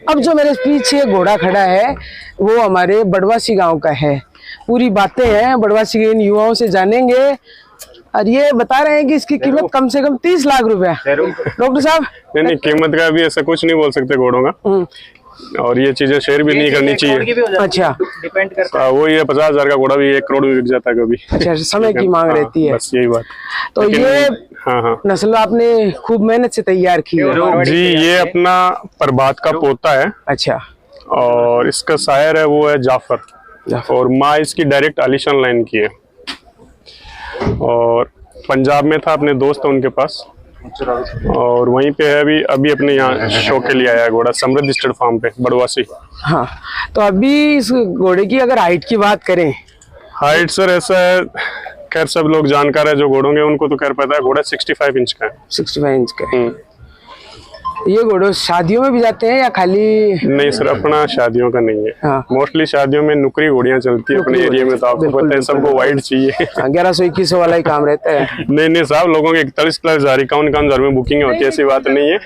अब जो मेरे पीछे घोड़ा खड़ा है वो हमारे बड़वासी गांव का है। पूरी बातें हैं बड़वासी के इन युवाओं से जानेंगे और ये बता रहे हैं कि इसकी कीमत कम से कम 30 लाख रुपया। डॉक्टर साहब नहीं, कीमत का भी ऐसा कुछ नहीं बोल सकते घोड़ों का, और ये चीजें शेयर भी नहीं करनी चाहिए। अच्छा, डिपेंड करता है वो, ये 50,000 का घोड़ा भी 1 करोड़ में बिक जाता है कभी। अच्छा, समय की मांग रहती है, बस यही बात। तो ये हाँ नस्ल आपने खूब मेहनत से तैयार की है जी। ये अपना प्रभात का पोता है। अच्छा, और इसका शायर है वो है जाफर, और माँ इसकी डायरेक्ट आलिशान लाइन की है। और पंजाब में था, अपने दोस्त है उनके पास, और वहीं पे है अभी अपने यहाँ शो के लिए आया है घोड़ा समृद्ध स्टेट फार्म पे बड़वासी। हाँ, तो अभी इस घोड़े की अगर हाइट की बात करें, हाइट सर ऐसा है, खैर सब लोग जानकार है जो घोड़ों के, उनको तो खैर पता है, घोड़ा 65 इंच का है। 65 इंच का है। ये घोड़े शादियों में भी जाते हैं या खाली? नहीं सर, अपना शादियों का नहीं है। हाँ। मोस्टली शादियों में नुकरी घोड़ियां चलती है अपने एरिया में, तो आपको पता है सबको वाइड चाहिए। 1100-2100 वाला ही काम रहता है। नहीं साहब, लोगों के 41,000 51,000 में बुकिंग होती है, ऐसी बात नहीं है।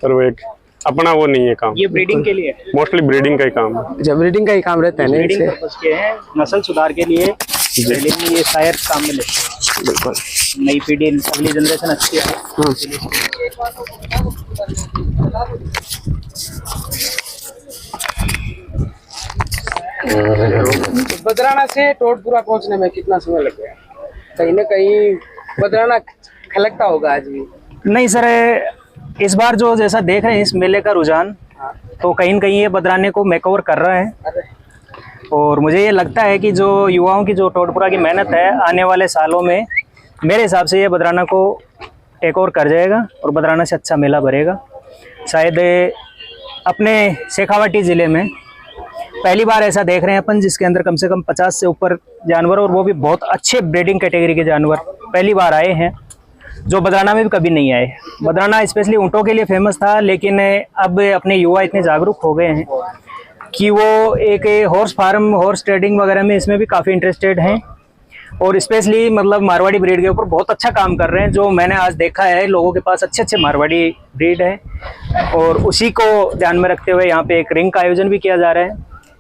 पर वो एक अपना वो नहीं है काम, ये ब्रीडिंग के लिए, मोस्टली ब्रीडिंग का ही काम है। जब ब्रीडिंग का ही काम रहता है, ब्रीडिंग पर्पस के हैं, नस्ल सुधार के लिए ब्रीडिंग में ये शायर काम में लेते हैं। बिल्कुल, नई पीढ़ी, अगली जनरेशन अच्छी है। बदराना से टोटपुरा पहुंचने में कितना समय लग गया? कहीं ना कहीं बदराना खलकता होगा आज भी। नहीं सर, इस बार जो जैसा देख रहे हैं इस मेले का रुझान, तो कहीं न कहीं ये बदराने को मेकओवर कर रहा है। और मुझे ये लगता है कि जो युवाओं की जो टोटपुरा की मेहनत है, आने वाले सालों में मेरे हिसाब से ये बदराना को टेक ओवर कर जाएगा और बदराना से अच्छा मेला भरेगा। शायद अपने शेखावाटी ज़िले में पहली बार ऐसा देख रहे हैं अपन, जिसके अंदर कम से कम 50 से ऊपर जानवर, और वो भी बहुत अच्छे ब्रीडिंग कैटेगरी के जानवर पहली बार आए हैं, जो बदराना में भी कभी नहीं आए। बदराना स्पेशली ऊँटों के लिए फेमस था, लेकिन अब अपने युवा इतने जागरूक हो गए हैं कि वो एक हॉर्स फार्म, हॉर्स ट्रेडिंग वगैरह में इसमें भी काफ़ी इंटरेस्टेड हैं, और स्पेशली मतलब मारवाड़ी ब्रीड के ऊपर बहुत अच्छा काम कर रहे हैं। जो मैंने आज देखा है, लोगों के पास अच्छे अच्छे मारवाड़ी ब्रीड है, और उसी को ध्यान में रखते हुए यहाँ पे एक रिंग का आयोजन भी किया जा रहा है,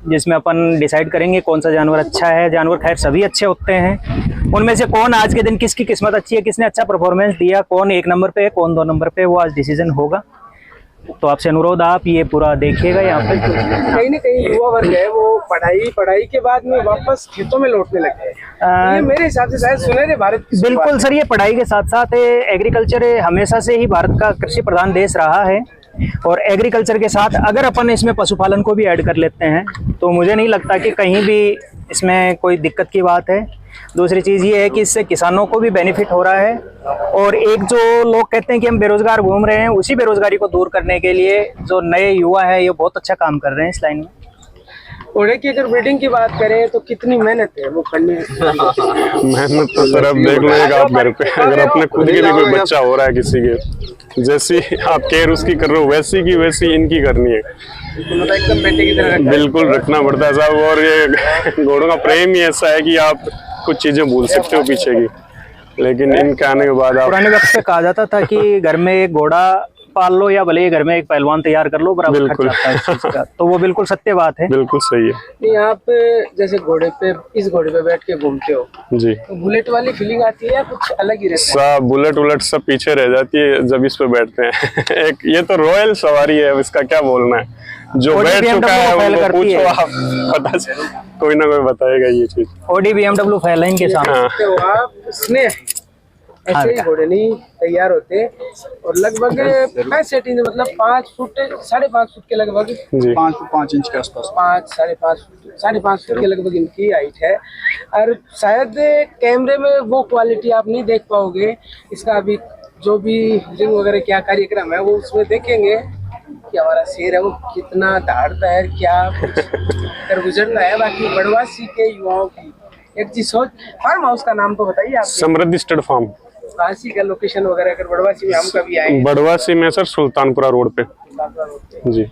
जिसमें अपन डिसाइड करेंगे कौन सा जानवर अच्छा है। जानवर खैर सभी अच्छे होते हैं, उनमें से कौन आज के दिन किसकी किस्मत अच्छी है, किसने अच्छा परफॉर्मेंस दिया, कौन 1 नंबर पे है, कौन 2 नंबर पे, वो आज डिसीजन होगा। तो आपसे अनुरोध, आप ये पूरा देखिएगा यहाँ पे। कहीं ना कहीं युवा वर्ग है वो पढ़ाई के बाद में वापस खेतों में लौटने लगे हैं। ये मेरे हिसाब से शायद सुनहरे भारत की बिल्कुल सर, ये पढ़ाई के साथ साथ एग्रीकल्चर हमेशा से ही भारत का कृषि प्रधान देश रहा है, और एग्रीकल्चर के साथ अगर अपन इसमें पशुपालन को भी ऐड कर लेते हैं तो मुझे नहीं लगता कि कहीं भी इसमें कोई दिक्कत की बात है। दूसरी चीज़ ये है कि इससे किसानों को भी बेनिफिट हो रहा है, और एक जो लोग कहते हैं कि हम बेरोजगार घूम रहे हैं, उसी बेरोजगारी को दूर करने के लिए जो नए युवा है ये बहुत अच्छा काम कर रहे हैं इस लाइन में। घोड़े की अगर ब्रीडिंग की बात करें तो कितनी मेहनत है वो करने में? मेहनत तो सर अब देख लो, आप घर पे अगर अपने खुद के भी कोई बच्चा हो रहा है किसी के, जैसी आप केयर उसकी कर रहे हो वैसी की वैसी इनकी करनी है। एकदम बेटे की तरह बिल्कुल रखना पड़ता है साहब। और ये घोड़ों का प्रेम ही ऐसा है कि आप कुछ चीजें भूल सकते हो पीछे की, लेकिन इनके आने के बाद आप, पुराने वक्त पे कहा जाता था कि घर में एक घोड़ा पाल लो या भले घर में एक पहलवान तैयार कर लो, बराबर खर्च आता है इस चीज का। तो वो बिल्कुल सत्य बात है। बिल्कुल सही है। यहाँ पे जैसे इस घोड़े पे बैठ के घूमते हो जी, तो बुलेट वाली फीलिंग आती है या कुछ अलग ही रहता है? सब बुलेट उलट सब पीछे रह जाती है जब इस पे बैठते हैं। एक ये तो रॉयल सवारी है, इसका क्या बोलना है। जो बैठ चुका है वो पूछो आप, पता कोई ना कोई बताएगा ये चीज। ऑडी BMW फैल है इनके सामने। तो आप स्नेह ऐसे ही घोड़े नहीं तैयार होते, और लगभग 65 इंच मतलब 5 फुट 5.5 फुट के लगभग, 5 इंच के आसपास, 5.5 फुट के लगभग इनकी हाइट है। और शायद कैमरे में वो क्वालिटी आप नहीं देख पाओगे। इसका अभी जो भी रिंग वगैरह क्या कार्यक्रम है वो उसमें देखेंगे कि हमारा शेर है वो कितना दहाड़ता है, क्या कर गुजरता है। बाकी बड़वासी के युवाओं की एक चीज सोच, फार्म हाउस का नाम तो बताइए आप। समृद्ध स्टेट फार्म। काशी का लोकेशन वगैरह अगर बड़वासी में हम कभी आए? बड़वासी में सर सुल्तानपुरा रोड पे। जी।